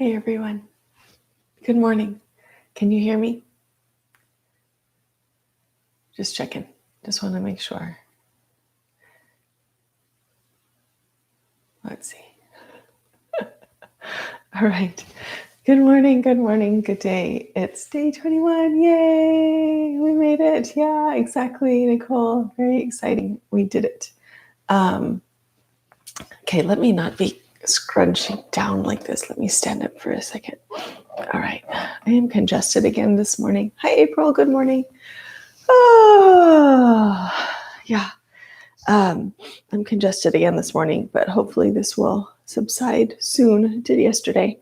Hey everyone. Good morning. Can you hear me? Just checking. Just want to make sure. Let's see. All right. Good morning, good day. It's day 21. Yay! We made it. Yeah, exactly, Nicole. Very exciting. We did it. Okay, let me not be scrunching down like this. Let me stand up for a second. All right. I am congested again this morning. Hi, April. Good morning. Oh, yeah. I'm congested again this morning, but hopefully this will subside soon. It did yesterday.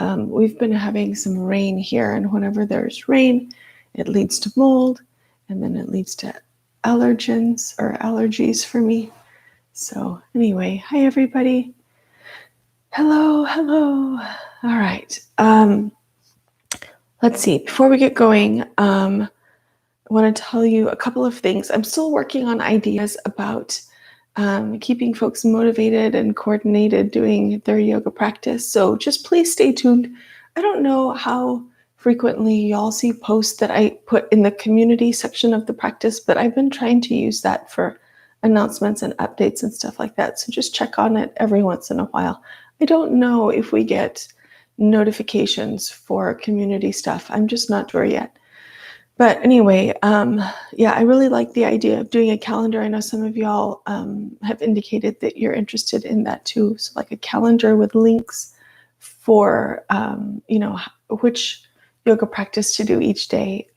We've been having some rain here, and whenever there's rain, it leads to mold, and then it leads to allergens or allergies for me. So anyway, hi everybody. Hello. All right. Let's see. Before we get going, I want to tell you a couple of things. I'm still working on ideas about keeping folks motivated and coordinated doing their yoga practice. So just please stay tuned. I don't know how frequently y'all see posts that I put in the community section of the practice, but I've been trying to use that for announcements and updates and stuff like that. So just check on it every once in a while. I don't know if we get notifications for community stuff. I'm just not sure yet. But anyway, yeah, I really like the idea of doing a calendar. I know some of y'all have indicated that you're interested in that too. So like a calendar with links for, which yoga practice to do each day.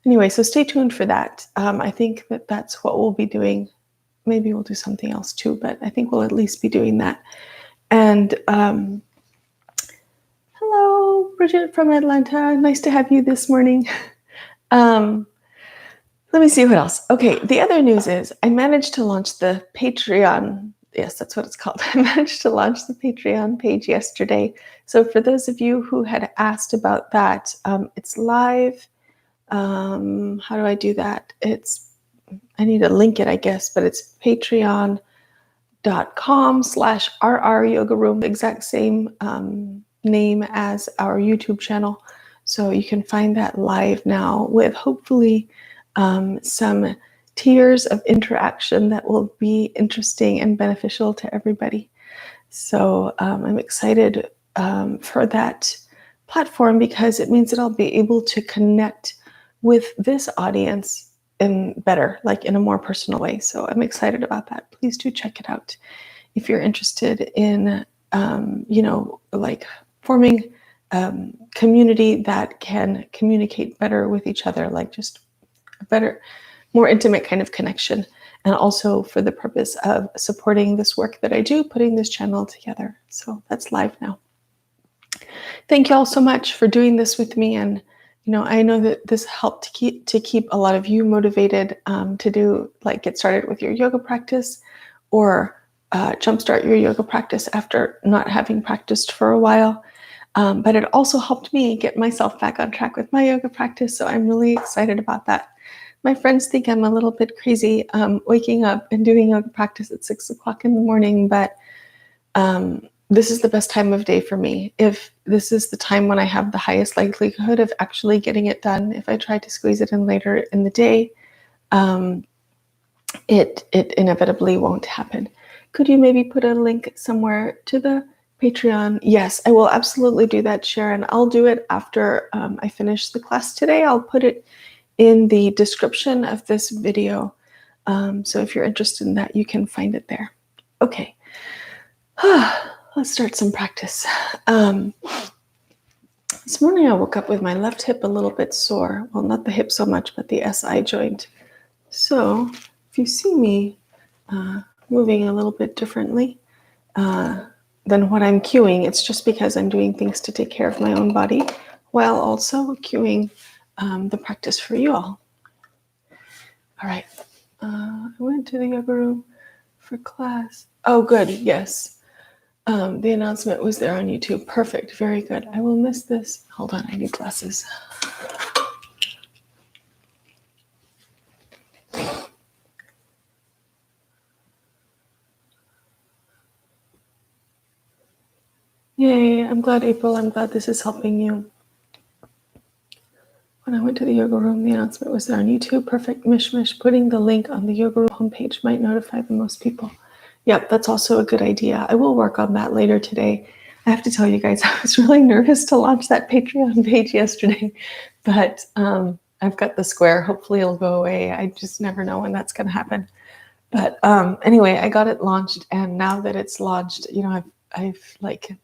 Anyway, so stay tuned for that. I think that that's what we'll be doing. Maybe we'll do something else too, but I think we'll at least be doing that. And hello, Bridget from Atlanta. Nice to have you this morning. Let me see what else. Okay, the other news is I managed to launch the Patreon. Yes, that's what it's called. I managed to launch the Patreon page yesterday. So for those of you who had asked about that, it's live. How do I do that? I need to link it, I guess, but it's patreon.com/RR Yoga Room, exact same name as our YouTube channel. So you can find that live now with hopefully some tiers of interaction that will be interesting and beneficial to everybody. So I'm excited for that platform because it means that I'll be able to connect with this audience better, like in a more personal way. So I'm excited about that. Please do check it out if you're interested in, like forming community that can communicate better with each other, like just a better, more intimate kind of connection. And also for the purpose of supporting this work that I do, putting this channel together. So that's live now. Thank you all so much for doing this with me. And I know that this helped to keep a lot of you motivated to do, like, get started with your yoga practice or jumpstart your yoga practice after not having practiced for a while. But it also helped me get myself back on track with my yoga practice. So I'm really excited about that. My friends think I'm a little bit crazy waking up and doing yoga practice at 6 o'clock in the morning, but this is the best time of day for me. If this is the time when I have the highest likelihood of actually getting it done, if I try to squeeze it in later in the day, it inevitably won't happen. Could you maybe put a link somewhere to the Patreon? Yes, I will absolutely do that, Sharon. I'll do it after I finish the class today. I'll put it in the description of this video. So if you're interested in that, you can find it there. Okay. Let's start some practice. This morning I woke up with my left hip a little bit sore. Well, not the hip so much, but the SI joint. So if you see me moving a little bit differently than what I'm cueing, it's just because I'm doing things to take care of my own body while also cueing the practice for you all. All right. I went to the yoga room for class. Oh, good. Yes. The announcement was there on YouTube. Perfect. Very good. I will miss this. Hold on. I need glasses. Yay, I'm glad, April. I'm glad this is helping you. When I went to the yoga room, the announcement was there on YouTube. Perfect mishmash. Putting the link on the yoga room homepage might notify the most people. Yep, that's also a good idea. I will work on that later today. I have to tell you guys, I was really nervous to launch that Patreon page yesterday, but I've got the square. Hopefully it'll go away. I just never know when that's going to happen. But anyway, I got it launched, and now that it's launched, I've like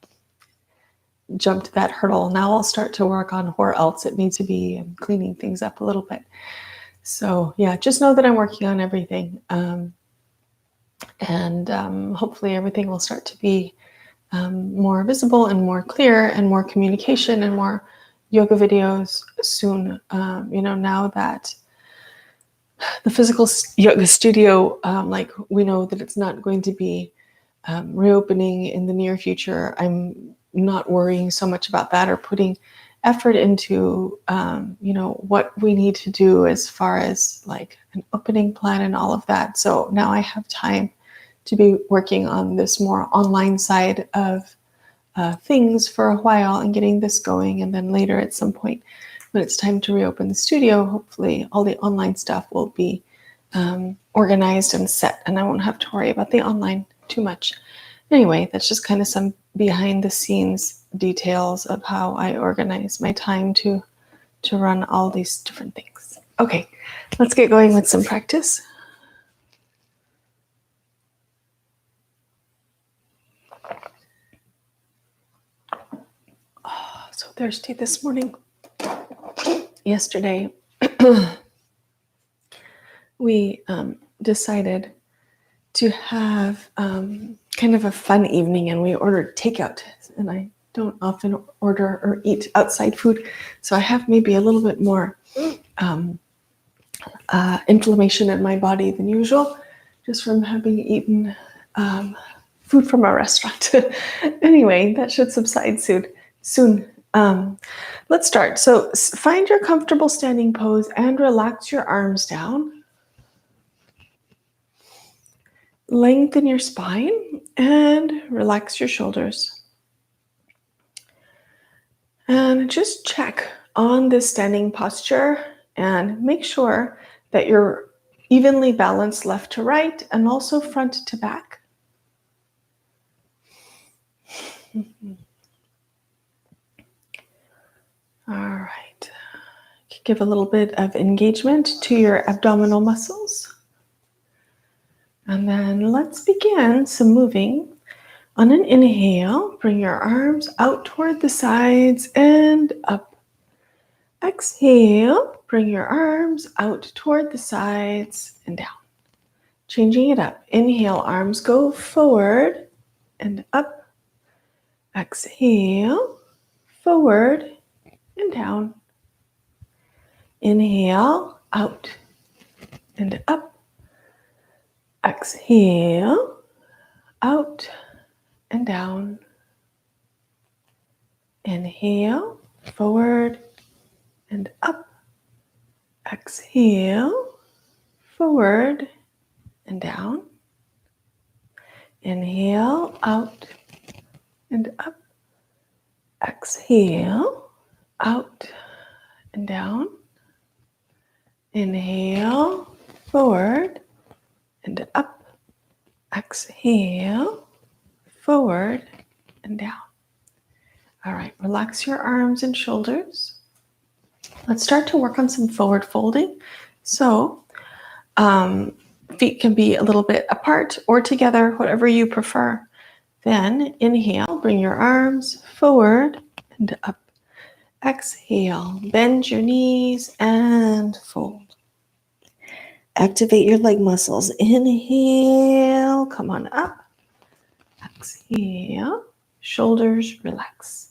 jumped that hurdle. Now I'll start to work on where else it needs to be and cleaning things up a little bit. So yeah, just know that I'm working on everything. And hopefully everything will start to be more visible and more clear and more communication and more yoga videos soon. Now that the physical yoga studio, we know that it's not going to be reopening in the near future. I'm not worrying so much about that or putting effort into, what we need to do as far as like an opening plan and all of that. So now I have time to be working on this more online side of things for a while and getting this going. And then later at some point, when it's time to reopen the studio, hopefully all the online stuff will be organized and set, and I won't have to worry about the online too much. Anyway, that's just kind of some behind the scenes details of how I organize my time to run all these different things. Okay, let's get going with some practice. Oh, so thirsty this morning. Yesterday, we decided to have kind of a fun evening, and we ordered takeout. And I don't often order or eat outside food, so I have maybe a little bit more inflammation in my body than usual, just from having eaten food from a restaurant. Anyway, that should subside soon. Let's start. So find your comfortable standing pose and relax your arms down. Lengthen your spine and relax your shoulders. And just check on this standing posture and make sure that you're evenly balanced left to right and also front to back. All right. Give a little bit of engagement to your abdominal muscles. And then let's begin some moving. On an inhale, bring your arms out toward the sides and up. Exhale, bring your arms out toward the sides and down. Changing it up. Inhale, arms go forward and up. Exhale, forward and down. Inhale, out and up. Exhale, out and down. Inhale, forward and up. Exhale, forward and down. Inhale, out and up. Exhale, out and down. Inhale, forward and up. Exhale, forward and down. All right, relax your arms and shoulders. Let's start to work on some forward folding. So feet can be a little bit apart or together, whatever you prefer. Then inhale, bring your arms forward and up. Exhale, bend your knees and fold. Activate your leg muscles. Inhale, come on up. Exhale, shoulders relax.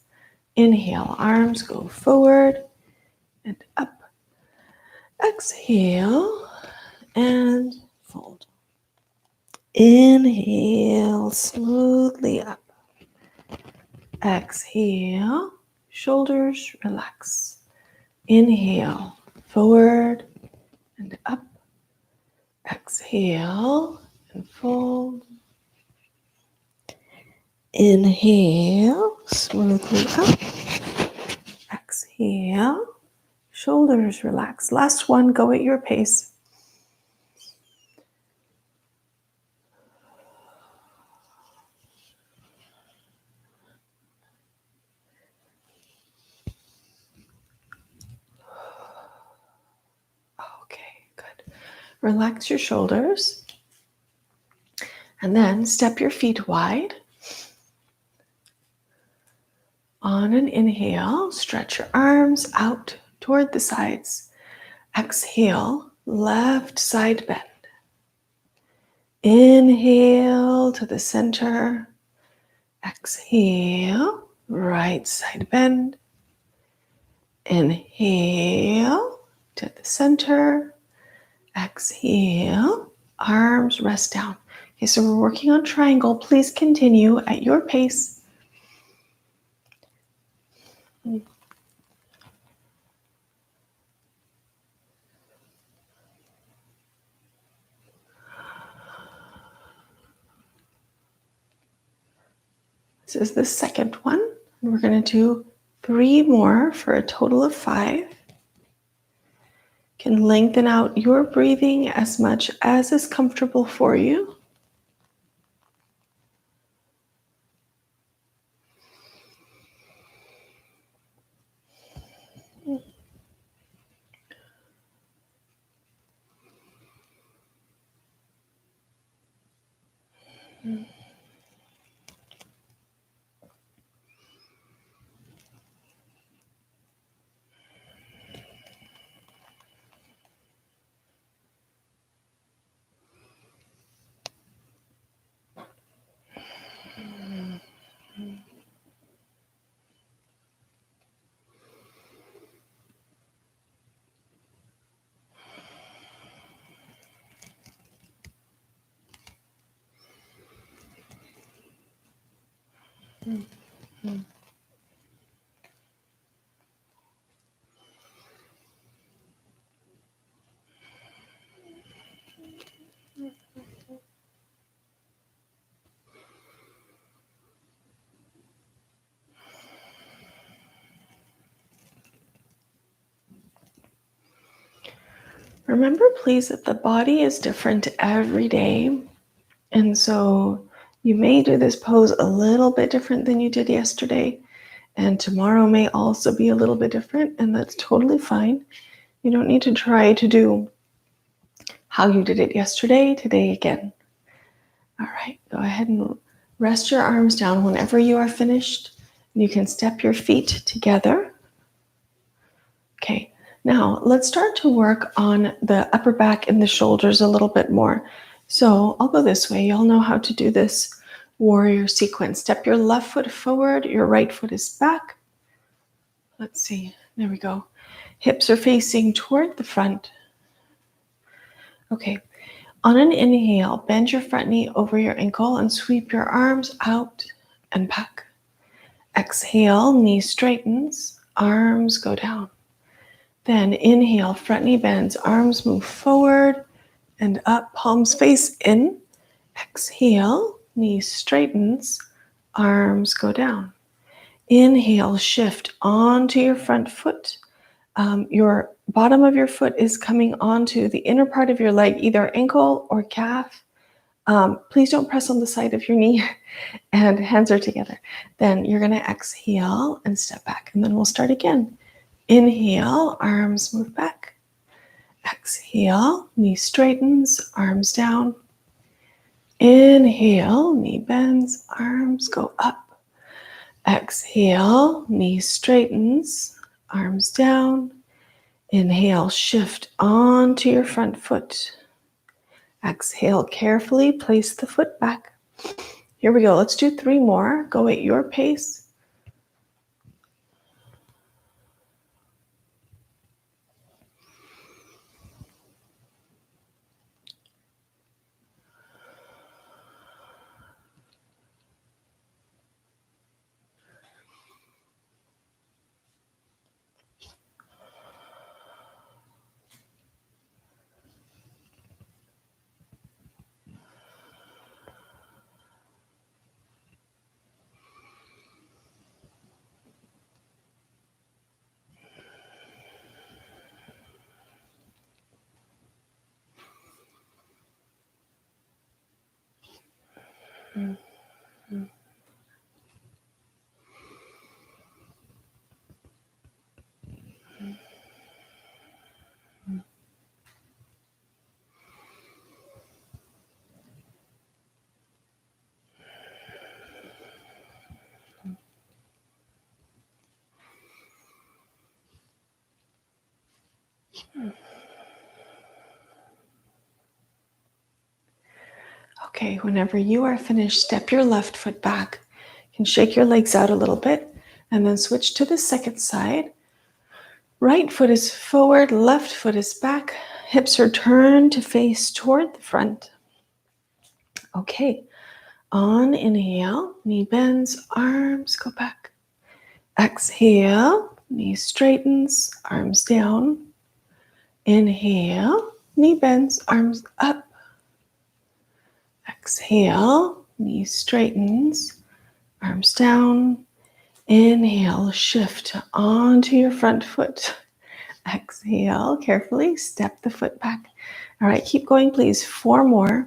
Inhale, arms go forward and up. Exhale and fold. Inhale, smoothly up. Exhale, shoulders relax. Inhale, forward and up. Exhale and fold. Inhale, smoothly up. Exhale, shoulders relax. Last one, go at your pace. Okay, good. Relax your shoulders. And then step your feet wide. On an inhale, stretch your arms out toward the sides. Exhale, left side bend. Inhale to the center. Exhale, right side bend. Inhale to the center. Exhale, arms rest down. Okay, so we're working on triangle. Please continue at your pace. This is the second one. And we're going to do 3 more for a total of 5. Can lengthen out your breathing as much as is comfortable for you. Remember, please, that the body is different every day. And so you may do this pose a little bit different than you did yesterday. And tomorrow may also be a little bit different, and that's totally fine. You don't need to try to do how you did it yesterday, today again. All right, go ahead and rest your arms down whenever you are finished. You can step your feet together. Okay, now let's start to work on the upper back and the shoulders a little bit more. So I'll go this way. Y'all know how to do this warrior sequence. Step your left foot forward, your right foot is back. Let's see, there we go. Hips are facing toward the front. Okay, on an inhale, bend your front knee over your ankle and sweep your arms out and back. Exhale, knee straightens, arms go down. Then inhale, front knee bends, arms move forward and up, palms face in. Exhale, knee straightens, arms go down. Inhale, shift onto your front foot. Your bottom of your foot is coming onto the inner part of your leg, either ankle or calf. Please don't press on the side of your knee, and hands are together. Then you're going to exhale and step back, and then we'll start again. Inhale, arms move back. Exhale, knee straightens, arms down. Inhale, knee bends, arms go up. Exhale, knee straightens, arms down. Inhale, shift onto your front foot. Exhale, carefully place the foot back. Here we go. Let's do 3 more. Go at your pace. Okay, whenever you are finished, step your left foot back. You can shake your legs out a little bit and then switch to the second side. Right foot is forward, left foot is back. Hips are turned to face toward the front. Okay, on inhale, knee bends, arms go back. Exhale, knee straightens, arms down. Inhale, knee bends, arms up. Exhale, knee straightens, arms down. Inhale, shift onto your front foot. Exhale, carefully step the foot back. All right, keep going, please. 4 more.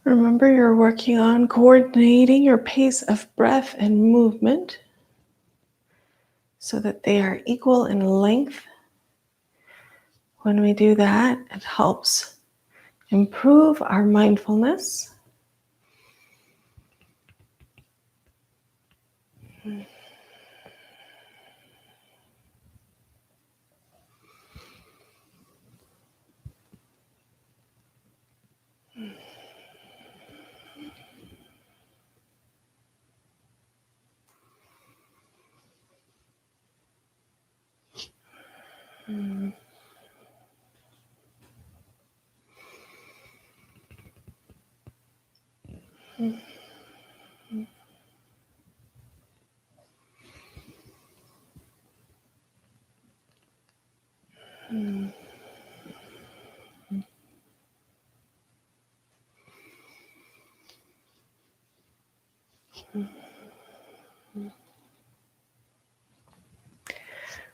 Remember, you're working on coordinating your pace of breath and movement so that they are equal in length. When we do that, it helps improve our mindfulness.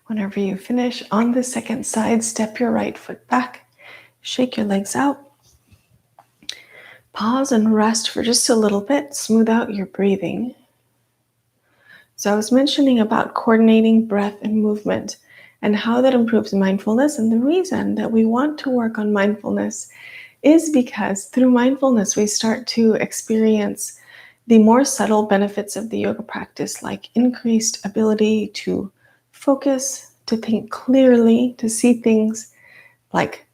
Whenever you finish, on the second side, step your right foot back, shake your legs out. Pause and rest for just a little bit, smooth out your breathing. So I was mentioning about coordinating breath and movement and how that improves mindfulness. And the reason that we want to work on mindfulness is because through mindfulness, we start to experience the more subtle benefits of the yoga practice, like increased ability to focus, to think clearly, to see things like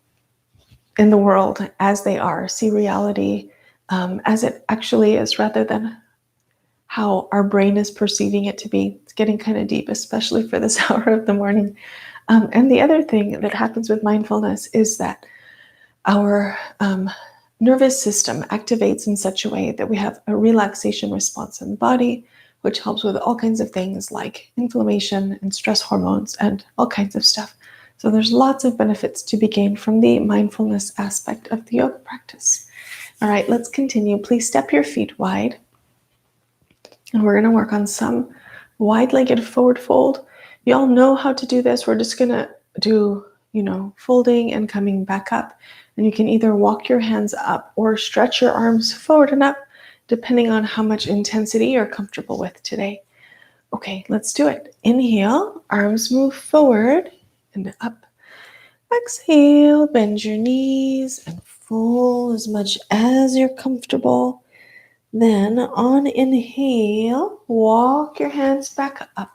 in the world as they are, see reality as it actually is, rather than how our brain is perceiving it to be. It's getting kind of deep, especially for this hour of the morning. And the other thing that happens with mindfulness is that our nervous system activates in such a way that we have a relaxation response in the body, which helps with all kinds of things like inflammation and stress hormones and all kinds of stuff. So there's lots of benefits to be gained from the mindfulness aspect of the yoga practice. All right, let's continue. Please step your feet wide. And we're going to work on some wide-legged forward fold. You all know how to do this. We're just going to do, folding and coming back up. And you can either walk your hands up or stretch your arms forward and up, depending on how much intensity you're comfortable with today. Okay, let's do it. Inhale, arms move forward and up. Exhale, bend your knees and fold as much as you're comfortable. Then on inhale, walk your hands back up.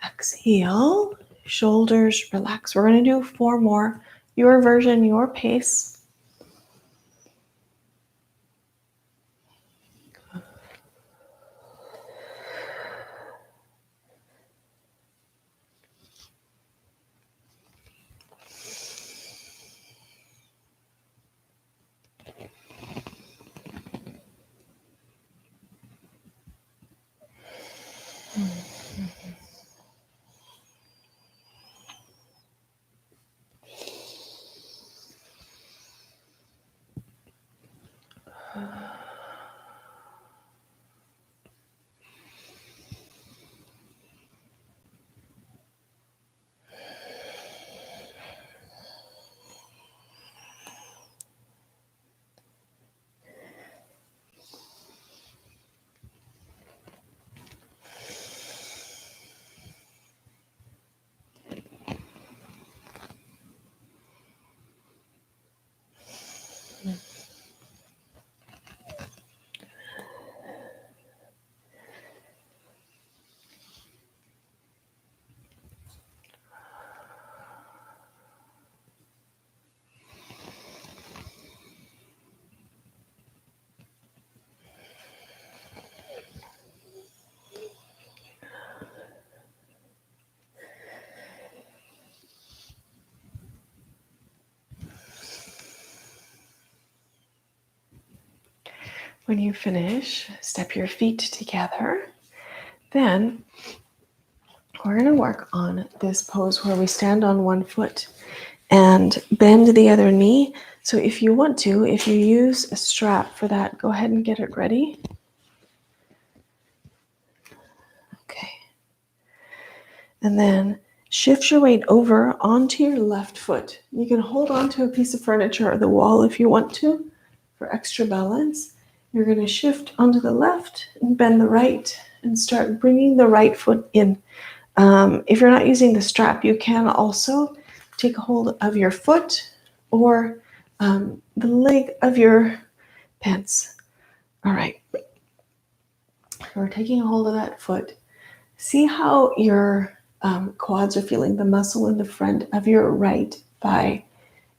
Exhale, shoulders relax. We're going to do 4 more. Your version, your pace. When you finish, step your feet together. Then we're going to work on this pose where we stand on one foot and bend the other knee. So if you want to, if you use a strap for that, go ahead and get it ready. Okay. And then shift your weight over onto your left foot. You can hold on to a piece of furniture or the wall if you want to for extra balance. You're going to shift onto the left and bend the right and start bringing the right foot in. If you're not using the strap, you can also take a hold of your foot or the leg of your pants. All right. We're taking a hold of that foot. See how your quads are feeling, the muscle in the front of your right thigh.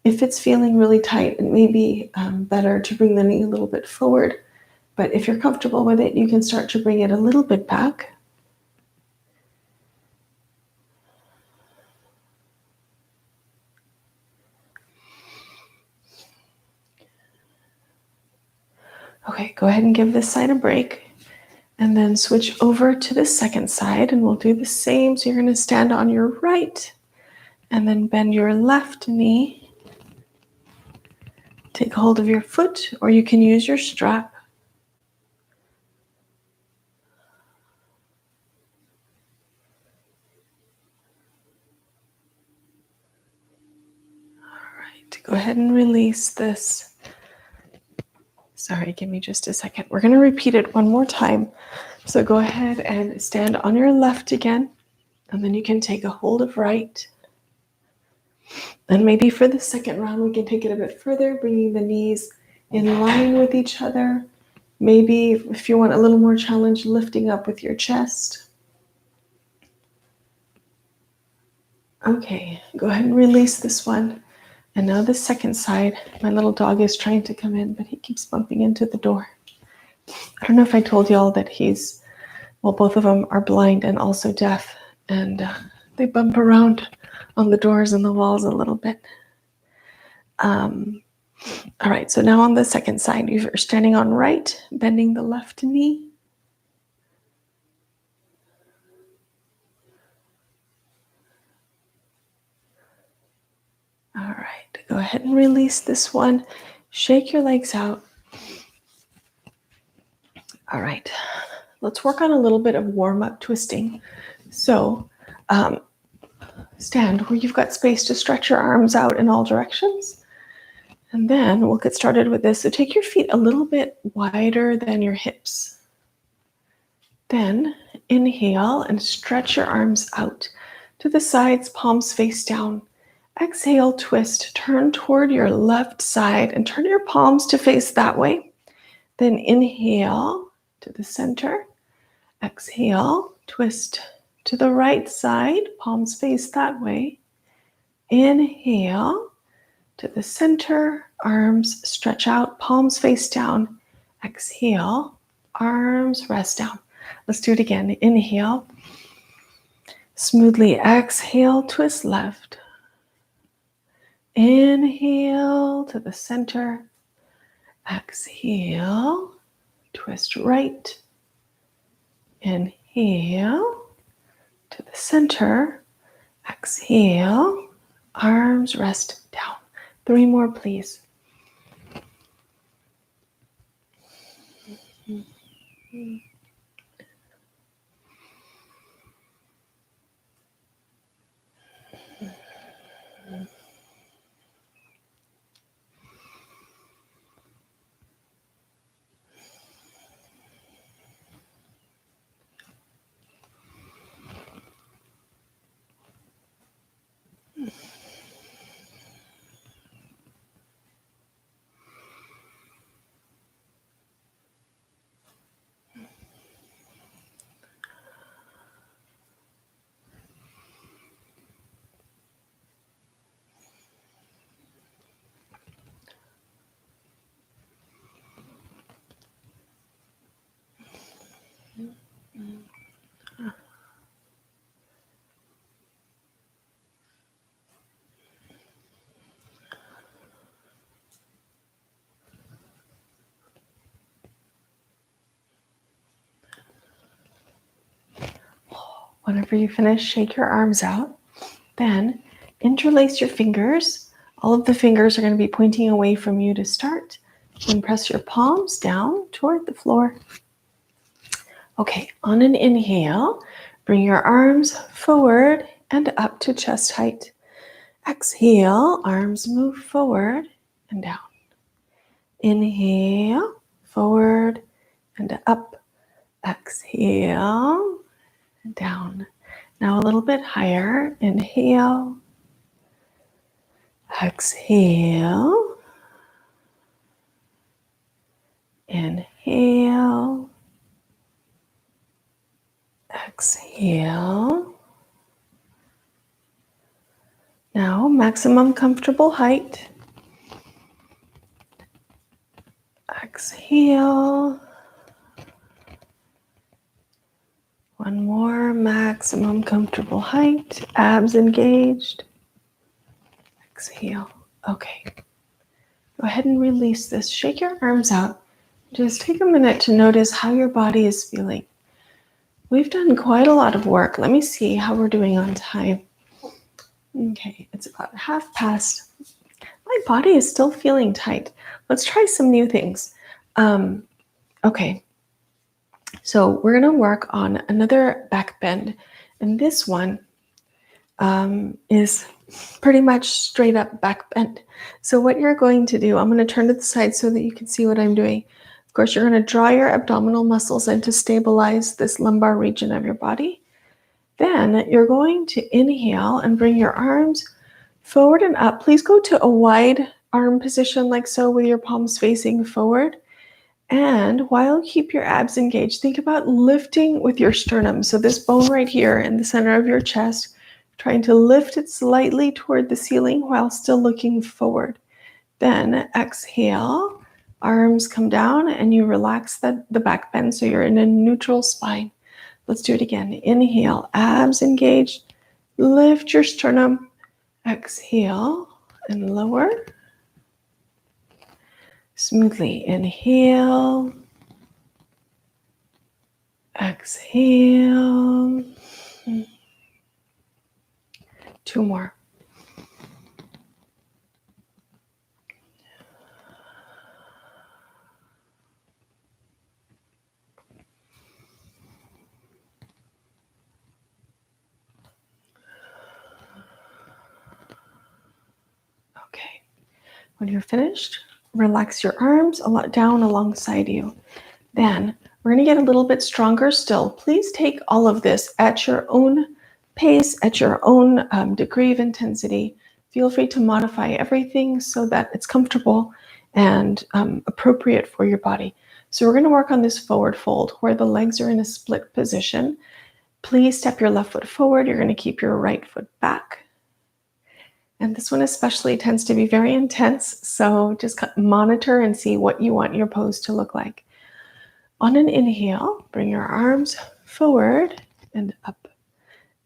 If it's feeling really tight, it may be better to bring the knee a little bit forward. But if you're comfortable with it, you can start to bring it a little bit back. Okay, go ahead and give this side a break. And then switch over to the second side and we'll do the same. So you're going to stand on your right and then bend your left knee. Take hold of your foot or you can use your strap. All right, go ahead and release this. Sorry, give me just a second. We're going to repeat it one more time. So go ahead and stand on your left again. And then you can take a hold of right. And maybe for the second round, we can take it a bit further, bringing the knees in line with each other. Maybe if you want a little more challenge, lifting up with your chest. Okay, go ahead and release this one. And now the second side. My little dog is trying to come in, but he keeps bumping into the door. I don't know if I told y'all that both of them are blind and also deaf. And they bump around on the doors and the walls a little bit. All right, so now on the second side, you're standing on right, bending the left knee. All right, go ahead and release this one. Shake your legs out. All right, let's work on a little bit of warm-up twisting. So stand where you've got space to stretch your arms out in all directions. And then we'll get started with this. So take your feet a little bit wider than your hips. Then inhale and stretch your arms out to the sides, palms face down. Exhale, twist, turn toward your left side and turn your palms to face that way. Then inhale to the center. Exhale, twist to the right side, palms face that way. Inhale to the center, arms stretch out, palms face down. Exhale, arms rest down. Let's do it again. Inhale, smoothly exhale, twist left. Inhale to the center. Exhale, twist right. Inhale to the center. Exhale, arms rest down. 3 more, please. Whenever you finish, shake your arms out. Then interlace your fingers. All of the fingers are going to be pointing away from you to start. And press your palms down toward the floor. Okay, on an inhale, bring your arms forward and up to chest height. Exhale, arms move forward and down. Inhale, forward and up. Exhale, and down. Now a little bit higher. Inhale, exhale, inhale, exhale. Now maximum comfortable height. Exhale. One more, maximum comfortable height. Abs engaged. Exhale. Okay. Go ahead and release this. Shake your arms out. Just take a minute to notice how your body is feeling. We've done quite a lot of work. Let me see how we're doing on time. Okay, it's about 1/2 past. My body is still feeling tight. Let's try some new things. Okay, so we're going to work on another back bend. And this one is pretty much straight up back bend. So what you're going to do, I'm going to turn to the side so that you can see what I'm doing. Of course, you're going to draw your abdominal muscles in to stabilize this lumbar region of your body. Then you're going to inhale and bring your arms forward and up. Please go to a wide arm position like so with your palms facing forward. And while you keep your abs engaged, think about lifting with your sternum. So this bone right here in the center of your chest, trying to lift it slightly toward the ceiling while still looking forward. Then exhale, arms come down and you relax the back bend so you're in a neutral spine. Let's do it again. Inhale, abs engaged. Lift your sternum. Exhale and lower. Smoothly inhale. Exhale. 2 more. Okay. When you're finished, relax your arms down alongside you. Then we're going to get a little bit stronger still. Please take all of this at your own pace, at your own degree of intensity. Feel free to modify everything so that it's comfortable and appropriate for your body. So we're going to work on this forward fold where the legs are in a split position. Please step your left foot forward. You're going to keep your right foot back. And this one especially tends to be very intense. So just monitor and see what you want your pose to look like. On an inhale, bring your arms forward and up.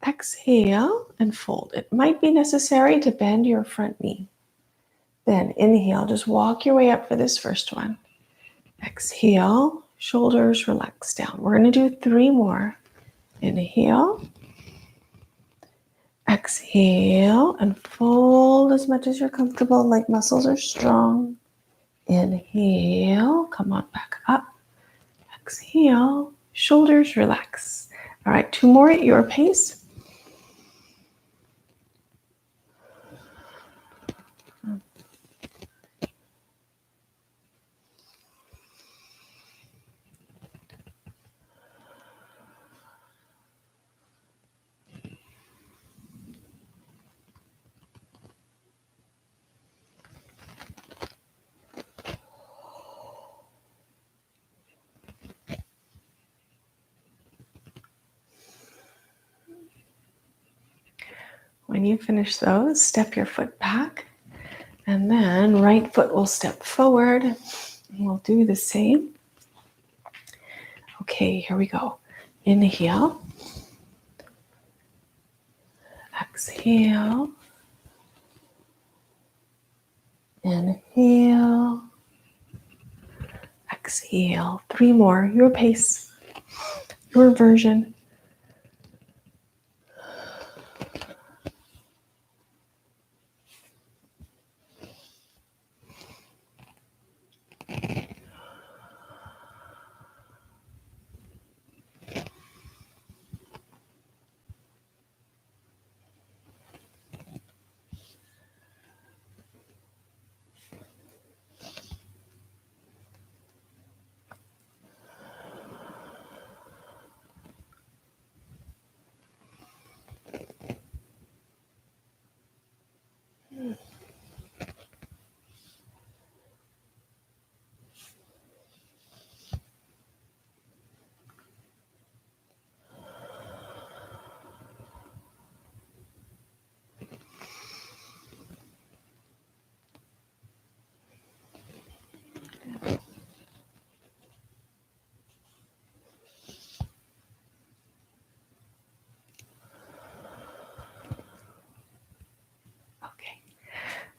Exhale and fold. It might be necessary to bend your front knee. Then inhale, just walk your way up for this first one. Exhale, shoulders relax down. We're going to do 3 more. Inhale. Exhale and fold as much as you're comfortable, like muscles are strong. Inhale, come on back up. Exhale, shoulders relax. All right, 2 more at your pace. When you finish those, step your foot back, and then right foot will step forward, and we'll do the same. Okay, here we go. Inhale. Exhale. Inhale. Exhale. 3 more, your pace, your version.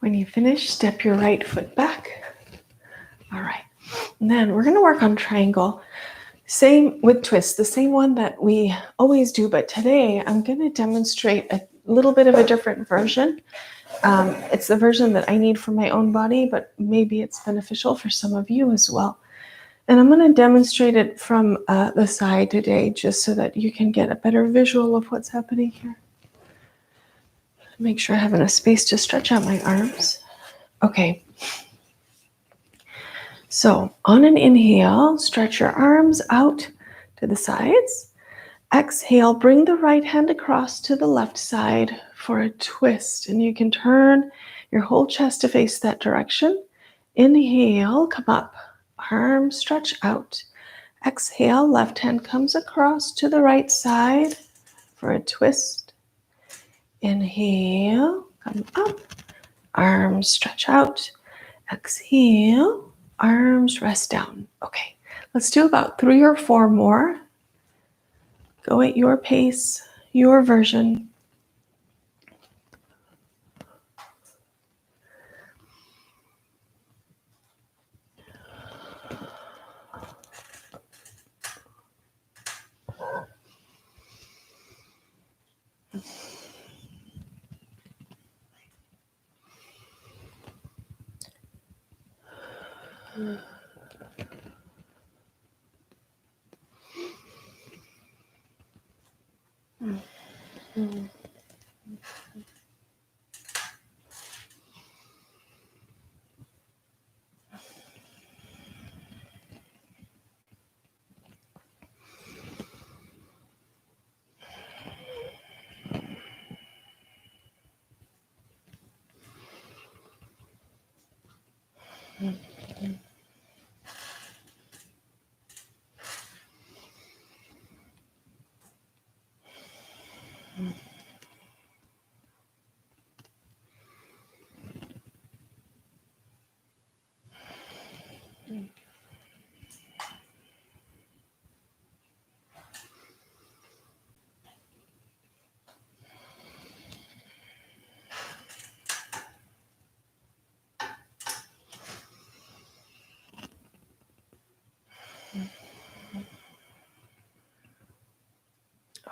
When you finish, step your right foot back. All right. And then we're going to work on triangle. Same with twist, the same one that we always do, but today I'm going to demonstrate a little bit of a different version. It's the version that I need for my own body, but maybe it's beneficial for some of you as well. And I'm going to demonstrate it from the side today, just so that you can get a better visual of what's happening here. Make sure I have enough space to stretch out my arms. Okay. So on an inhale, stretch your arms out to the sides. Exhale, bring the right hand across to the left side for a twist. And you can turn your whole chest to face that direction. Inhale, come up, arms stretch out. Exhale, left hand comes across to the right side for a twist. Inhale, come up, arms stretch out. Exhale, arms rest down. Okay, let's do about 3 or 4 more. Go at your pace, your version.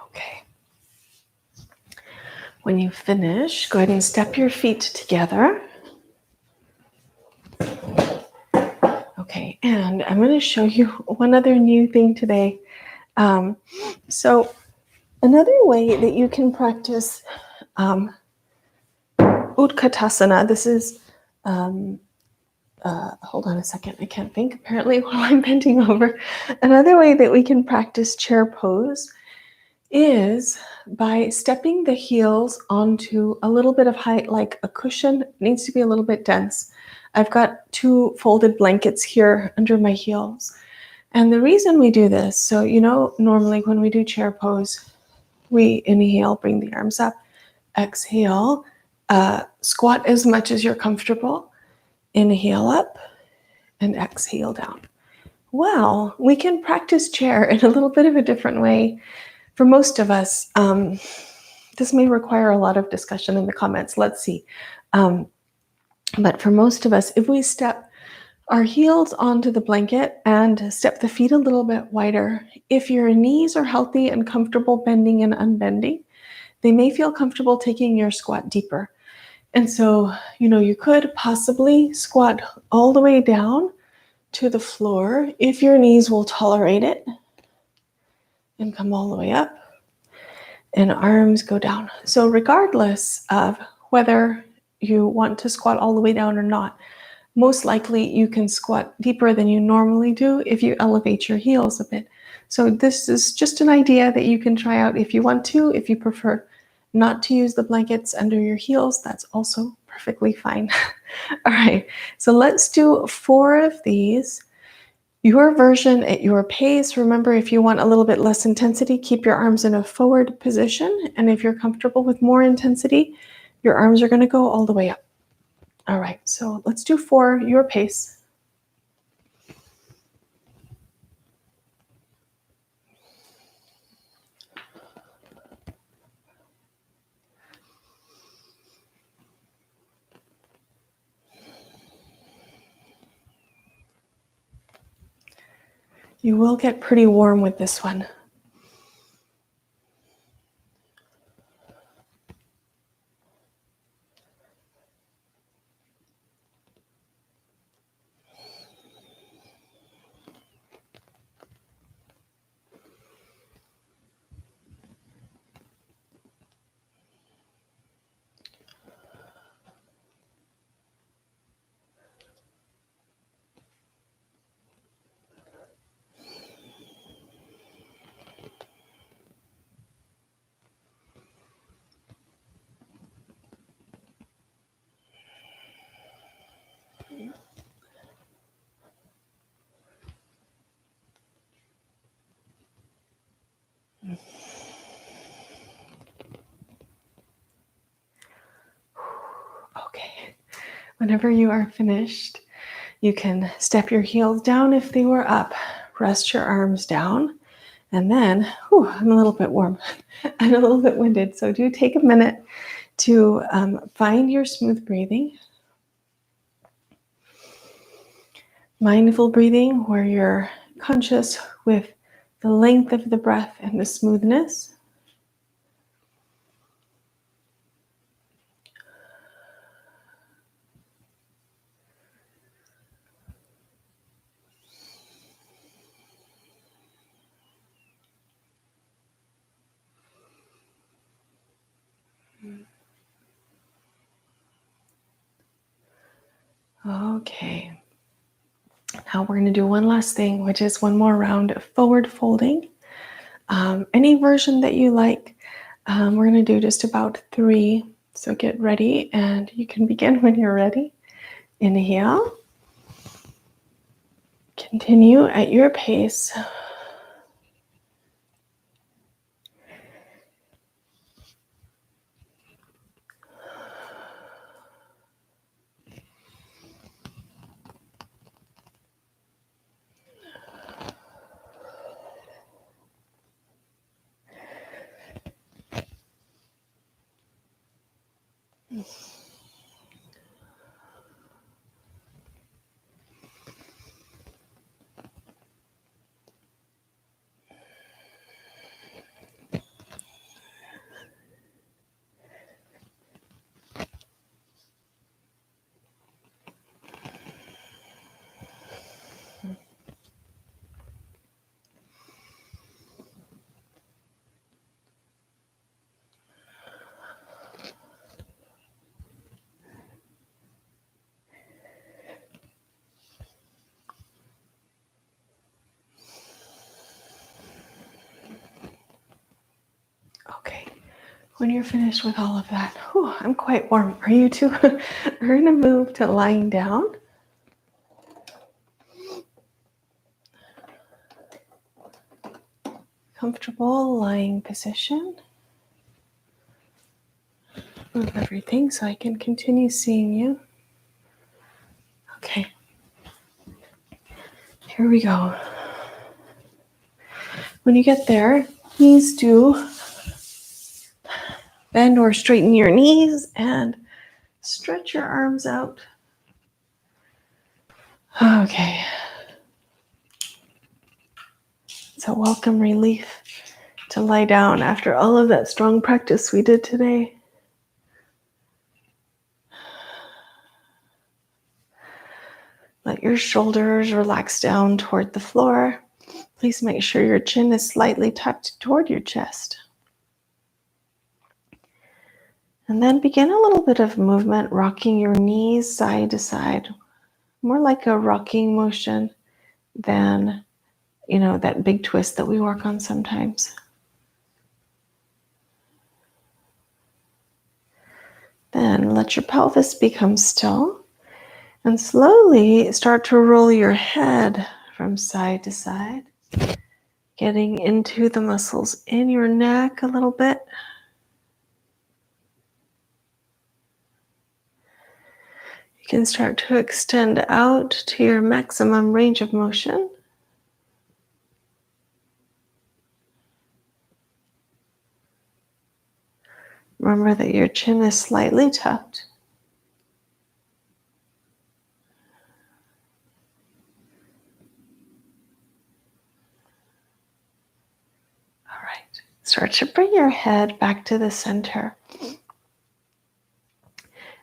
Okay. When you finish, go ahead and step your feet together. Okay, and I'm going to show you one other new thing today. So another way that you can practice Utkatasana, this is, hold on a second, I can't think apparently while I'm bending over. Another way that we can practice chair pose is by stepping the heels onto a little bit of height, like a cushion. It needs to be a little bit dense. I've got 2 folded blankets here under my heels. And the reason we do this, so normally when we do chair pose, we inhale, bring the arms up, exhale, squat as much as you're comfortable, inhale up, and exhale down. Well, we can practice chair in a little bit of a different way. For most of us, this may require a lot of discussion in the comments. Let's see. But for most of us, if we step our heels onto the blanket and step the feet a little bit wider, if your knees are healthy and comfortable bending and unbending, they may feel comfortable taking your squat deeper. And so, you could possibly squat all the way down to the floor if your knees will tolerate it, and come all the way up, and arms go down. So regardless of whether you want to squat all the way down or not, most likely you can squat deeper than you normally do if you elevate your heels a bit. So this is just an idea that you can try out if you want to. If you prefer not to use the blankets under your heels, that's also perfectly fine. All right, so let's do 4 of these. Your version at your pace. Remember, if you want a little bit less intensity, keep your arms in a forward position. And if you're comfortable with more intensity, your arms are going to go all the way up. All right, so let's do 4, your pace. You will get pretty warm with this one. Okay, whenever you are finished, you can step your heels down if they were up, rest your arms down, and then, I'm a little bit warm and a little bit winded, so do take a minute to find your smooth breathing. Mindful breathing, where you're conscious with the length of the breath and the smoothness. Okay. Now we're going to do one last thing, which is one more round of forward folding. Any version that you like. We're going to do just about 3. So get ready, and you can begin when you're ready. Inhale. Continue at your pace. Okay. When you're finished with all of that, I'm quite warm. Are you too? We're going to move to lying down. Comfortable lying position. Move everything so I can continue seeing you. Okay. Here we go. When you get there, please do bend or straighten your knees and stretch your arms out. Okay. It's a welcome relief to lie down after all of that strong practice we did today. Let your shoulders relax down toward the floor. Please make sure your chin is slightly tucked toward your chest. And then begin a little bit of movement, rocking your knees side to side. More like a rocking motion than, that big twist that we work on sometimes. Then let your pelvis become still and slowly start to roll your head from side to side, getting into the muscles in your neck a little bit. You can start to extend out to your maximum range of motion. Remember that your chin is slightly tucked. Start to bring your head back to the center.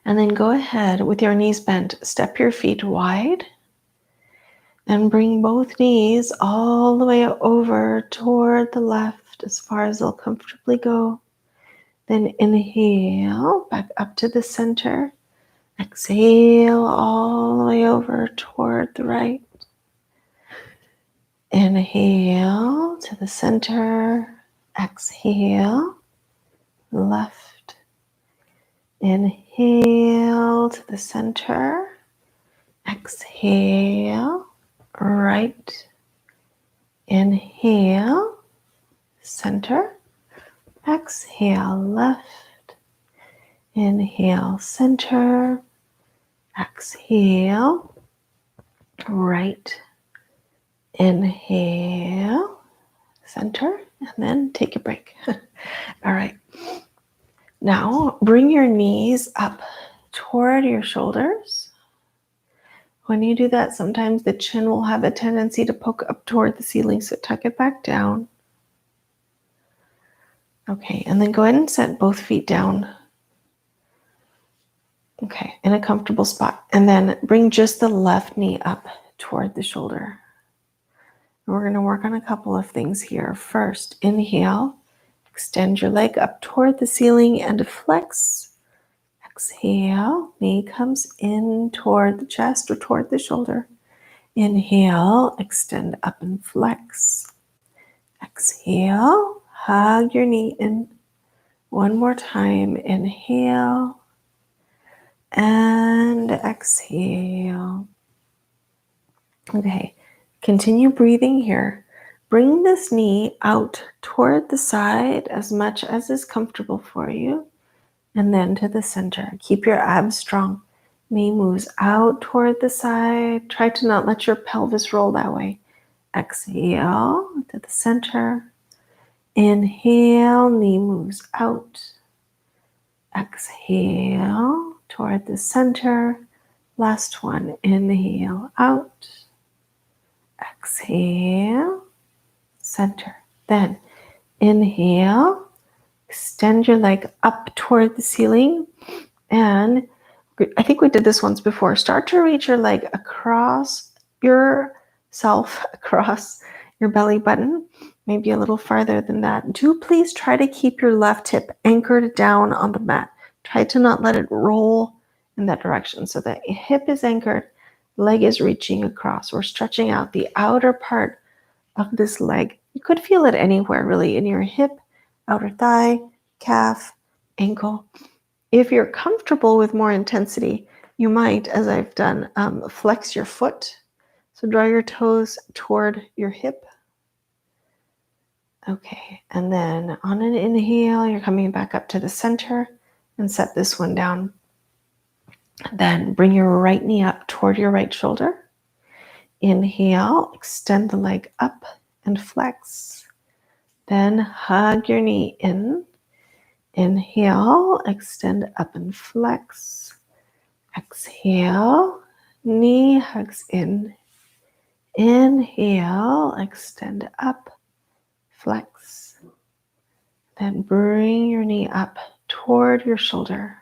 And then go ahead with your knees bent. Step your feet wide. And bring both knees all the way over toward the left as far as they'll comfortably go. Then inhale back up to the center. Exhale all the way over toward the right. Inhale to the center. Exhale, left. Inhale to the center. Exhale, right. Inhale, center. Exhale, left. Inhale, center. Exhale, right. Inhale, center, and then take a break. All right. Now bring your knees up toward your shoulders. When you do that, sometimes the chin will have a tendency to poke up toward the ceiling, so tuck it back down. Okay, and then go ahead and set both feet down. Okay, in a comfortable spot. And then bring just the left knee up toward the shoulder. And we're going to work on a couple of things here. First, inhale, extend your leg up toward the ceiling and flex. Exhale, knee comes in toward the chest or toward the shoulder. Inhale, extend up and flex. Exhale, hug your knee in. One more time, inhale and exhale. Okay, continue breathing here. Bring this knee out toward the side as much as is comfortable for you, and then to the center. Keep your abs strong. Knee moves out toward the side. Try to not let your pelvis roll that way. Exhale to the center. Inhale, knee moves out. Exhale toward the center. Last one, inhale out. Exhale, center. Then inhale, extend your leg up toward the ceiling. And I think we did this once before. Start to reach your leg across yourself, across your belly button, maybe a little farther than that. Do please try to keep your left hip anchored down on the mat. Try to not let it roll in that direction so that your hip is anchored, leg is reaching across. We're stretching out the outer part of this leg. You could feel it anywhere really, in your hip, outer thigh, calf, ankle. If you're comfortable with more intensity, you might, as I've done, flex your foot. So draw your toes toward your hip. Okay, and then on an inhale, you're coming back up to the center and set this one down. Then bring your right knee up toward your right shoulder. Inhale, extend the leg up and flex. Then hug your knee in. Inhale, extend up and flex. Exhale, knee hugs in. Inhale, extend up, flex. Then bring your knee up toward your shoulder.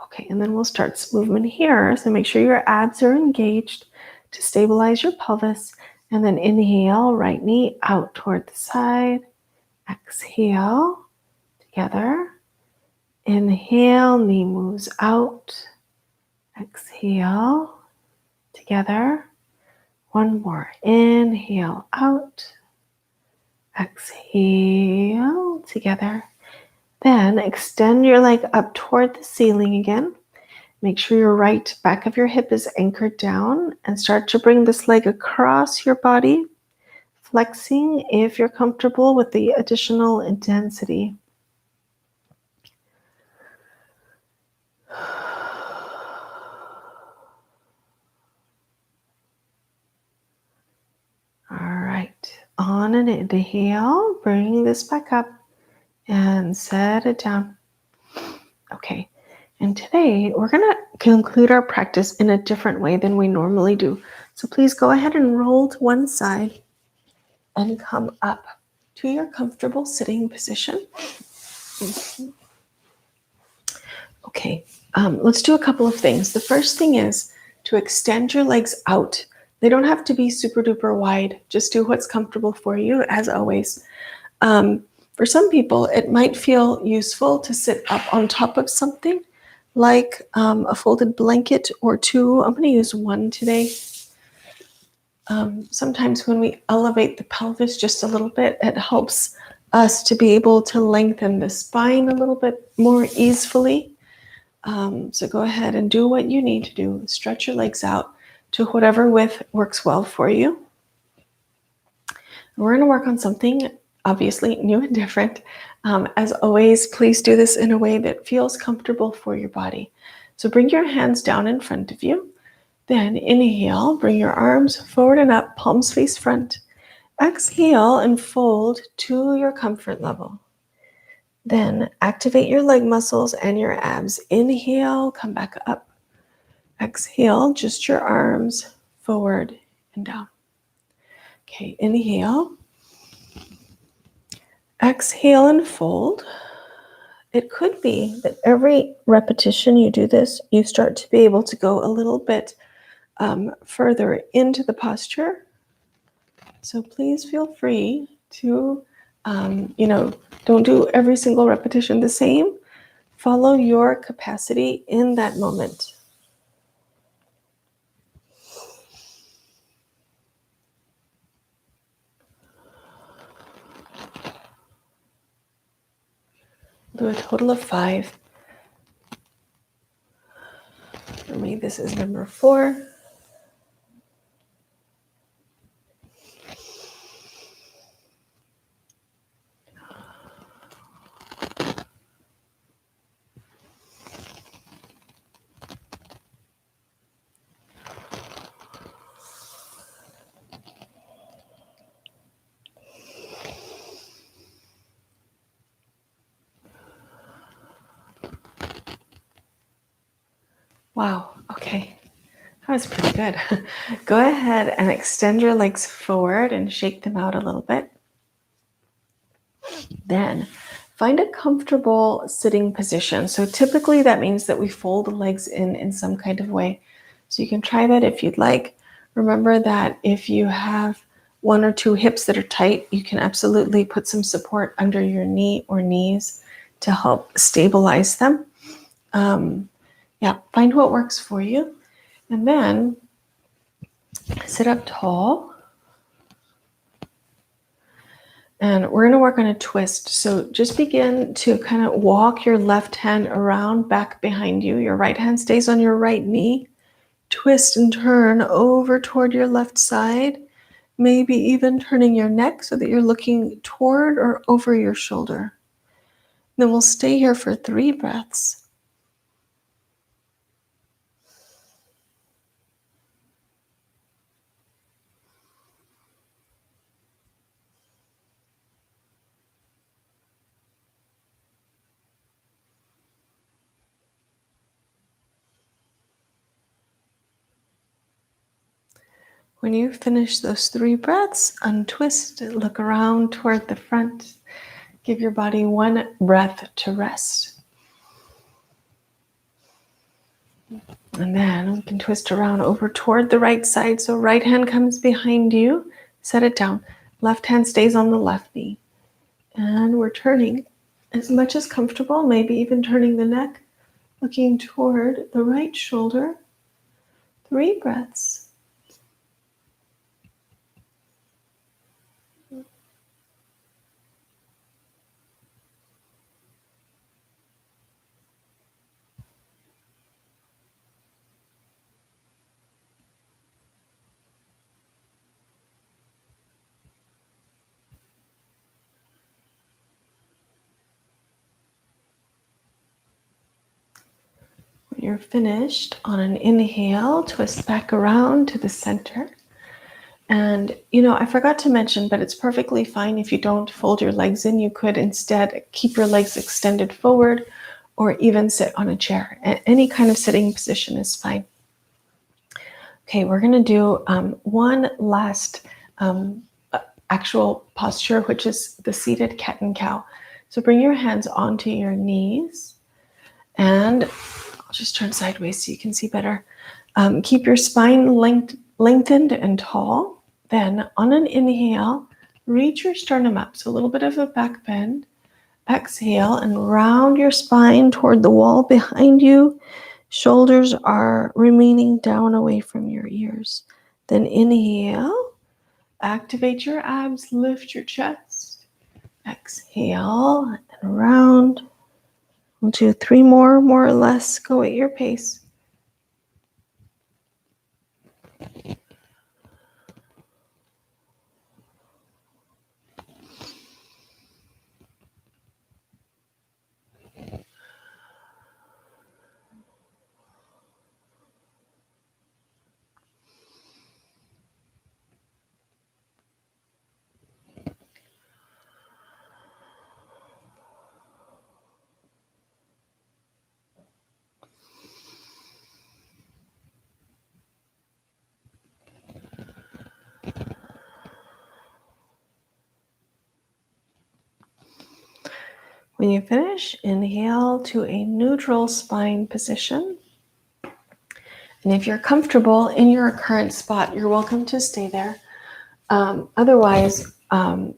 Okay, and then we'll start this movement here. So make sure your abs are engaged to stabilize your pelvis. And then inhale, right knee out toward the side. Exhale, together. Inhale, knee moves out. Exhale, together. One more. Inhale, out. Exhale, together. Then extend your leg up toward the ceiling again. Make sure your right back of your hip is anchored down and start to bring this leg across your body, flexing if you're comfortable with the additional intensity. All right, on an inhale, bring this back up and set it down. Okay, and today we're gonna conclude our practice in a different way than we normally do. So please go ahead and roll to one side and come up. to your comfortable sitting position. Okay, let's do a couple of things. The first thing is to extend your legs out. They don't have to be super duper wide. Just do what's comfortable for you, as always. For some people, it might feel useful to sit up on top of something like a folded blanket or two. I'm going to use one today. Sometimes when we elevate the pelvis just a little bit, it helps us to be able to lengthen the spine a little bit more easily. So go ahead and do what you need to do. Stretch your legs out to whatever width works well for you. We're going to work on something obviously new and different. As always, please do this in a way that feels comfortable for your body. So bring your hands down in front of you. Then inhale, bring your arms forward and up, palms face front. Exhale and fold to your comfort level. Then activate your leg muscles and your abs. Inhale, come back up. Exhale, just your arms forward and down. Okay, inhale. Exhale and fold. It could be that every repetition you do this, you start to be able to go a little bit further into the posture. So please feel free to, don't do every single repetition the same. Follow your capacity in that moment. Do a total of 5. For me, this is number 4. Wow, okay. That was pretty good. Go ahead and extend your legs forward and shake them out a little bit. Then find a comfortable sitting position. So typically that means that we fold the legs in some kind of way. So you can try that if you'd like. Remember that if you have 1 or 2 hips that are tight, you can absolutely put some support under your knee or knees to help stabilize them. Find what works for you. And then sit up tall. And we're going to work on a twist. So just begin to kind of walk your left hand around back behind you. Your right hand stays on your right knee. Twist and turn over toward your left side. Maybe even turning your neck so that you're looking toward or over your shoulder. Then we'll stay here for 3 breaths. When you finish those 3 breaths, untwist, look around toward the front. Give your body 1 breath to rest. And then we can twist around over toward the right side. So right hand comes behind you. Set it down. Left hand stays on the left knee. And we're turning as much as comfortable, maybe even turning the neck, looking toward the right shoulder. 3 breaths. When you're finished, on an inhale, twist back around to the center. And, I forgot to mention, but it's perfectly fine if you don't fold your legs in. You could instead keep your legs extended forward or even sit on a chair. Any kind of sitting position is fine. Okay, we're going to do one last actual posture, which is the seated cat and cow. So bring your hands onto your knees, and I'll just turn sideways so you can see better. Keep your spine lengthened and tall. Then on an inhale, reach your sternum up, so a little bit of a back bend. Exhale and round your spine toward the wall behind you. Shoulders are remaining down away from your ears. Then inhale, activate your abs, lift your chest. Exhale and round. We'll do 3 more or less. Go at your pace. When you finish, inhale to a neutral spine position. And if you're comfortable in your current spot, you're welcome to stay there. Otherwise,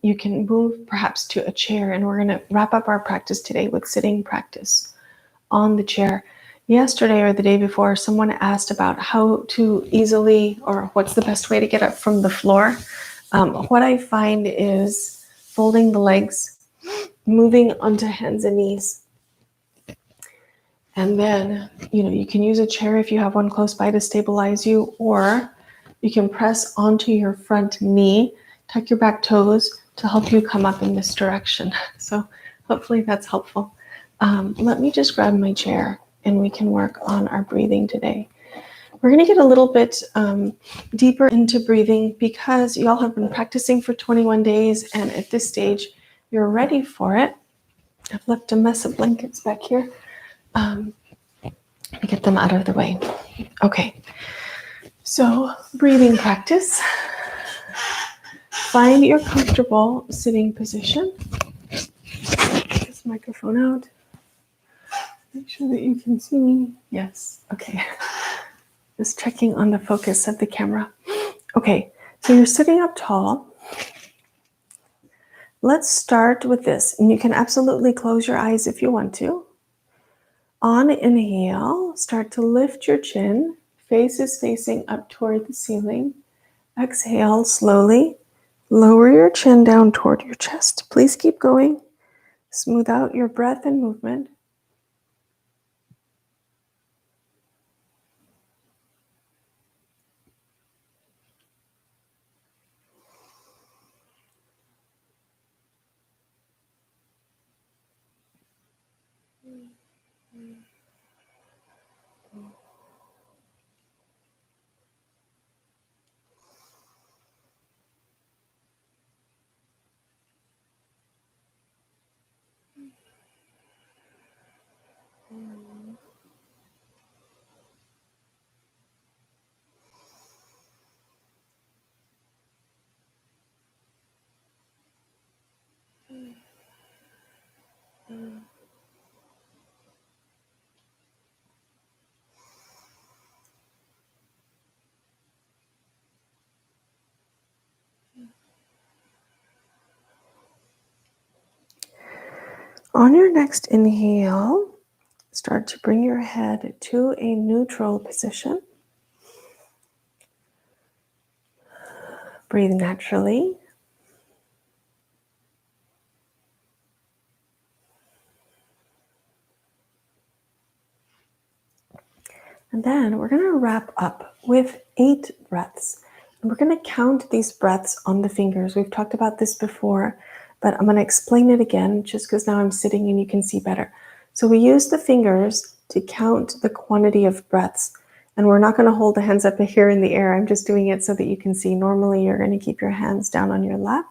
you can move perhaps to a chair, and we're going to wrap up our practice today with sitting practice on the chair. Yesterday or the day before, someone asked about how to easily, or what's the best way to get up from the floor. What I find is folding the legs, moving onto hands and knees. And then, you can use a chair if you have one close by to stabilize you, or you can press onto your front knee, tuck your back toes to help you come up in this direction. So hopefully that's helpful. Let me just grab my chair and we can work on our breathing today. We're going to get a little bit deeper into breathing because y'all have been practicing for 21 days, and at this stage, you're ready for it. I've left a mess of blankets back here. Get them out of the way. Okay, so breathing practice. Find your comfortable sitting position. Get this microphone out. Make sure that you can see me. Yes, okay. Just checking on the focus of the camera. Okay, so you're sitting up tall. Let's start with this, and you can absolutely close your eyes if you want to. On inhale, start to lift your chin. Face is facing up toward the ceiling. Exhale slowly. Lower your chin down toward your chest. Please keep going. Smooth out your breath and movement. On your next inhale, start to bring your head to a neutral position. Breathe naturally. And then we're going to wrap up with 8 breaths. And we're going to count these breaths on the fingers. We've talked about this before, but I'm going to explain it again just because now I'm sitting and you can see better. So we use the fingers to count the quantity of breaths. And we're not going to hold the hands up here in the air. I'm just doing it so that you can see. Normally, you're going to keep your hands down on your lap.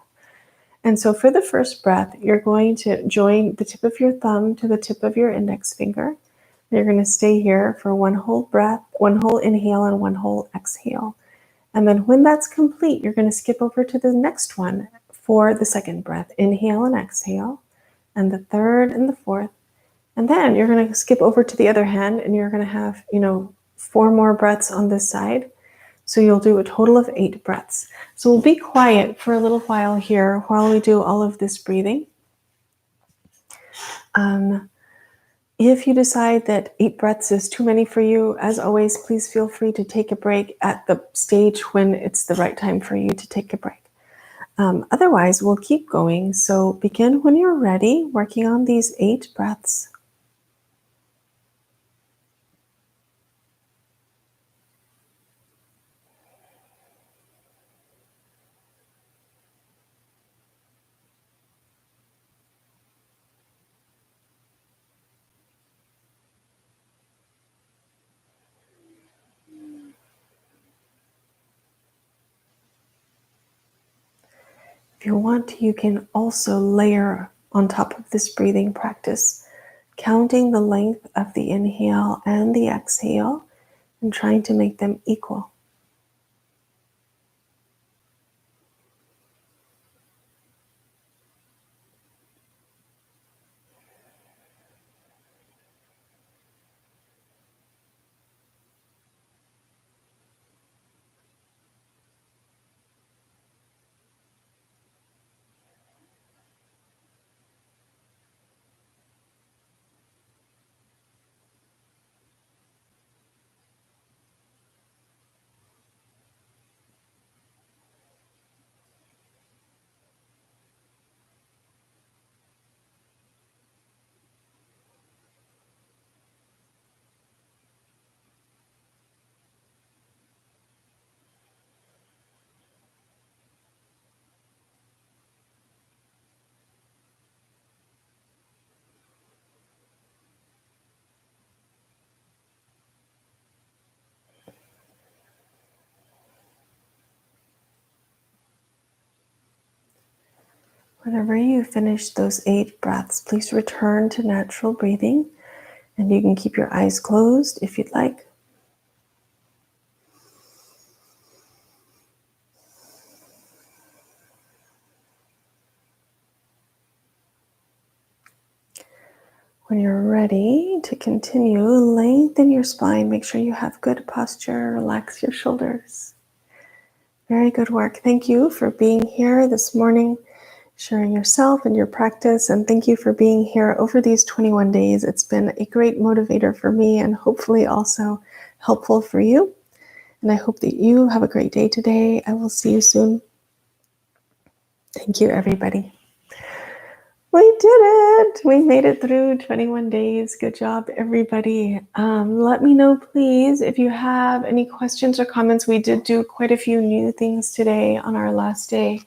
And so for the first breath, you're going to join the tip of your thumb to the tip of your index finger. You're going to stay here for one whole breath, one whole inhale, and one whole exhale. And then when that's complete, you're going to skip over to the next one for the second breath. Inhale and exhale, and the third and the fourth. And then you're going to skip over to the other hand, and you're going to have, 4 more breaths on this side. So you'll do a total of 8 breaths. So we'll be quiet for a little while here while we do all of this breathing. If you decide that 8 breaths is too many for you, as always, please feel free to take a break at the stage when it's the right time for you to take a break. Otherwise, we'll keep going. So begin when you're ready, working on these 8 breaths. If you want to, you can also layer on top of this breathing practice, counting the length of the inhale and the exhale and trying to make them equal. Whenever you finish those 8 breaths, please return to natural breathing, and you can keep your eyes closed if you'd like. When you're ready to continue, lengthen your spine. Make sure you have good posture. Relax your shoulders. Very good work. Thank you for being here this morning, sharing yourself and your practice. And thank you for being here over these 21 days. It's been a great motivator for me and hopefully also helpful for you. And I hope that you have a great day today. I will see you soon. Thank you, everybody. We did it. We made it through 21 days. Good job, everybody. Let me know, please, if you have any questions or comments. We did do quite a few new things today on our last day.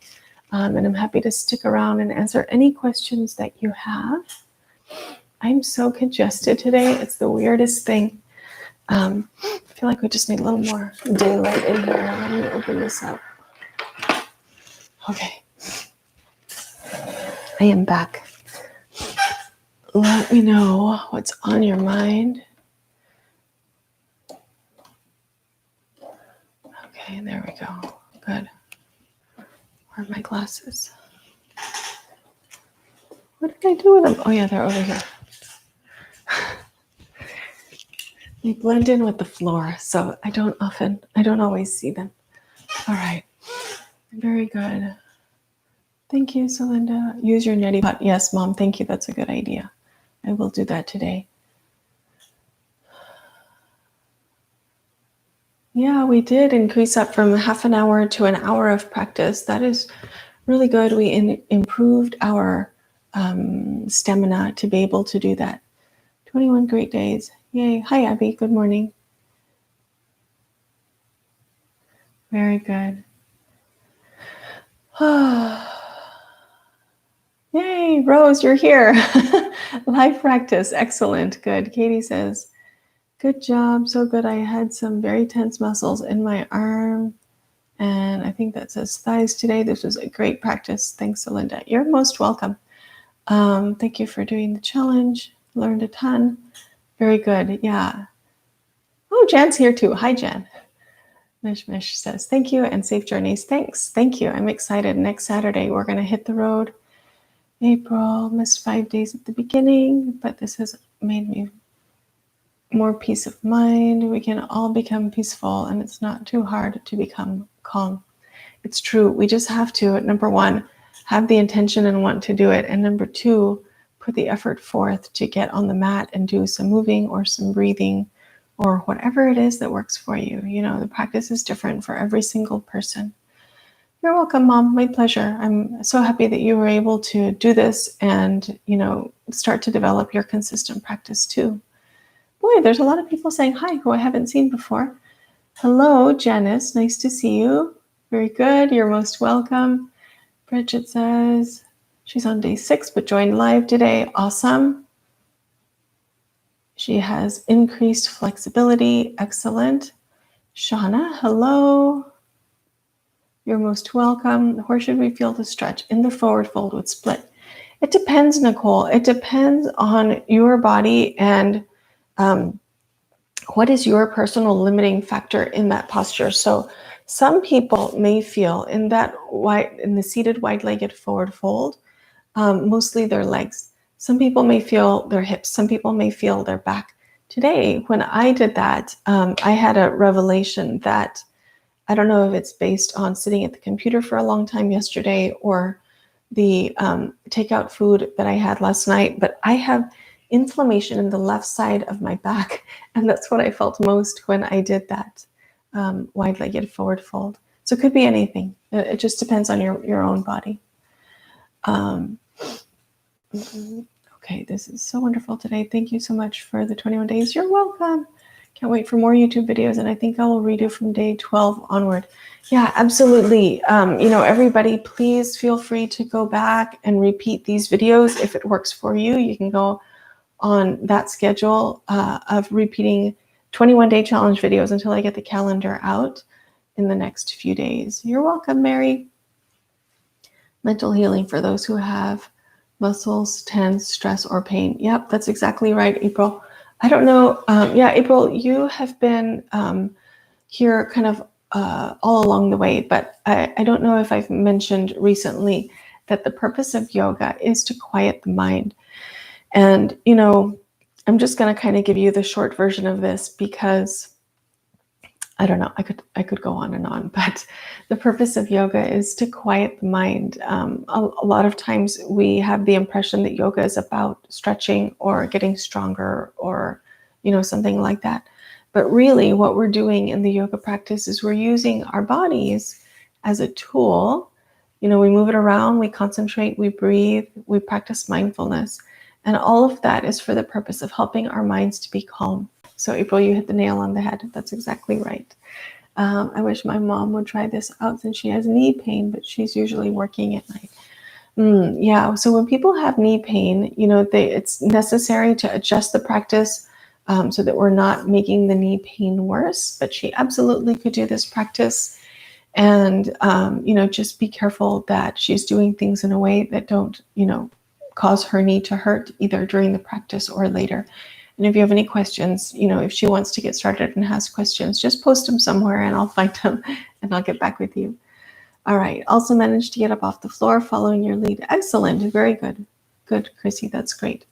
And I'm happy to stick around and answer any questions that you have. I'm so congested today. It's the weirdest thing. I feel like we just need a little more daylight in here. Let me open this up. Okay. I am back. Let me know what's on your mind. Okay, there we go. Good. Where are my glasses? What did I do with them? Oh yeah, they're over here. They blend in with the floor, so I don't always see them. All right. Very good. Thank you, Celinda. Use your neti pot. Yes, Mom, thank you. That's a good idea. I will do that today. Yeah, we did increase up from half an hour to an hour of practice. That is really good. We improved our stamina to be able to do that. 21 great days. Yay. Hi, Abby. Good morning. Very good. Yay, Rose, you're here. Live practice. Excellent. Good. Katie says, good job. So good. I had some very tense muscles in my arm. And I think that says thighs today. This was a great practice. Thanks, Celinda. You're most welcome. Thank you for doing the challenge. Learned a ton. Very good. Yeah. Oh, Jan's here too. Hi, Jan. Mish Mish says, thank you and safe journeys. Thanks. Thank you. I'm excited. Next Saturday, we're going to hit the road. April, missed 5 days at the beginning, but this has made me more peace of mind. We can all become peaceful, and it's not too hard to become calm. It's true. We just have to, number one, have the intention and want to do it. And number two, put the effort forth to get on the mat and do some moving or some breathing or whatever it is that works for you. You know, the practice is different for every single person. You're welcome, Mom. My pleasure. I'm so happy that you were able to do this and, you know, start to develop your consistent practice too. Boy, there's a lot of people saying hi who I haven't seen before. Hello, Janice. Nice to see you. Very good. You're most welcome. Bridget says she's on day 6 but joined live today. Awesome. She has increased flexibility. Excellent. Shauna, hello. You're most welcome. Where should we feel the stretch? In the forward fold with split. It depends, Nicole. It depends on your body and what is your personal limiting factor in that posture. So some people may feel in the seated wide-legged forward fold, mostly their legs. Some people may feel their hips. Some people may feel their back. Today, when I did that, I had a revelation that I don't know if it's based on sitting at the computer for a long time yesterday or the takeout food that I had last night, but I have inflammation in the left side of my back, and that's what I felt most when I did that wide-legged forward fold. So it could be anything. It just depends on your own body. Okay, this is so wonderful today. Thank you so much for the 21 days. You're welcome. Can't wait for more YouTube videos, and I think I will redo from day 12 onward. Yeah, absolutely. You know, everybody, please feel free to go back and repeat these videos if it works for you. You can go on that schedule of repeating 21-day challenge videos until I get the calendar out in the next few days. You're welcome, Mary. Mental healing for those who have muscles, tense, stress, or pain. Yep, that's exactly right, April. I don't know. Yeah, April, you have been here kind of all along the way, but I don't know if I've mentioned recently that the purpose of yoga is to quiet the mind. And, you know, I'm just going to kind of give you the short version of this because I don't know, I could go on and on, but the purpose of yoga is to quiet the mind. A lot of times we have the impression that yoga is about stretching or getting stronger or, you know, something like that. But really what we're doing in the yoga practice is we're using our bodies as a tool. You know, we move it around, we concentrate, we breathe, we practice mindfulness. And all of that is for the purpose of helping our minds to be calm. So April, you hit the nail on the head. That's exactly right. I wish my mom would try this out since she has knee pain, but she's usually working at night. Yeah, so when people have knee pain, you know, it's necessary to adjust the practice so that we're not making the knee pain worse. But she absolutely could do this practice. And, you know, just be careful that she's doing things in a way that don't, you know, cause her knee to hurt either during the practice or later. And if you have any questions, you know, if she wants to get started and has questions, just post them somewhere and I'll find them and I'll get back with you. All right. Also managed to get up off the floor following your lead. Excellent. Very good. Good, Chrissy. That's great.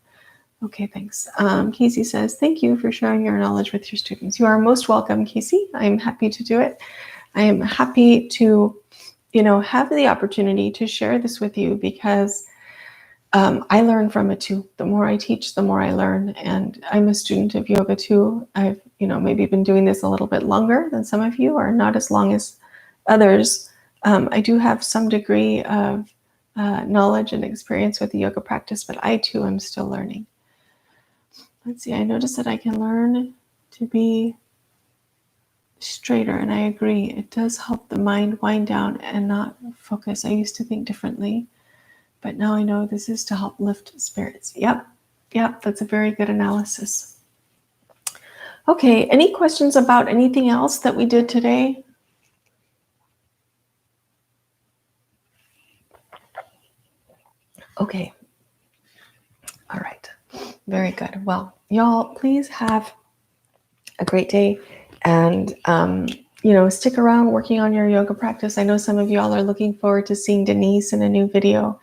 Okay, thanks. Casey says, thank you for sharing your knowledge with your students. You are most welcome, Casey. I'm happy to do it. I am happy to, you know, have the opportunity to share this with you because I learn from it too. The more I teach, the more I learn. And I'm a student of yoga too. I've, you know, maybe been doing this a little bit longer than some of you, or not as long as others. I do have some degree of knowledge and experience with the yoga practice, but I too am still learning. Let's see, I noticed that I can learn to be straighter, and I agree. It does help the mind wind down and not focus. I used to think differently. But now I know this is to help lift spirits. Yep, that's a very good analysis. Okay, any questions about anything else that we did today? Okay, all right, very good. Well, y'all, please have a great day. And stick around working on your yoga practice. I know some of y'all are looking forward to seeing Denise in a new video.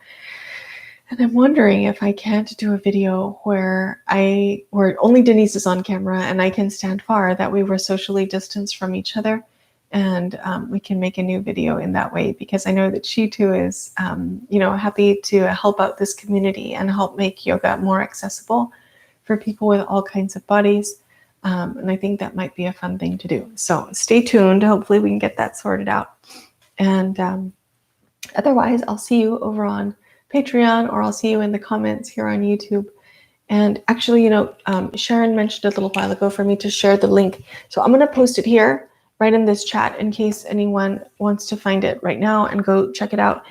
And I'm wondering if I can't do a video where only Denise is on camera and I can stand far, that way we're socially distanced from each other, and we can make a new video in that way, because I know that she too is happy to help out this community and help make yoga more accessible for people with all kinds of bodies. And I think that might be a fun thing to do. So stay tuned. Hopefully we can get that sorted out. And otherwise, I'll see you over on Patreon, or I'll see you in the comments here on YouTube. And actually, Sharon mentioned a little while ago for me to share the link. So I'm going to post it here right in this chat in case anyone wants to find it right now and go check it out.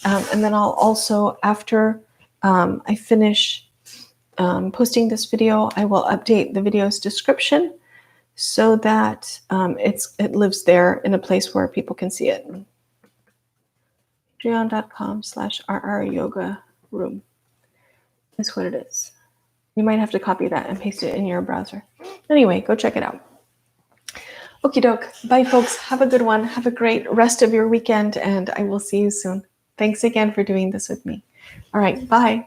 And then I'll also, after I finish posting this video, I will update the video's description so that it lives there in a place where people can see it. patreon.com/rryogaroom is what it is. You might have to copy that and paste it in your browser. Anyway, go check it out. Okie doke. Bye, folks. Have a good one. Have a great rest of your weekend, and I will see you soon. Thanks again for doing this with me. All right. Bye.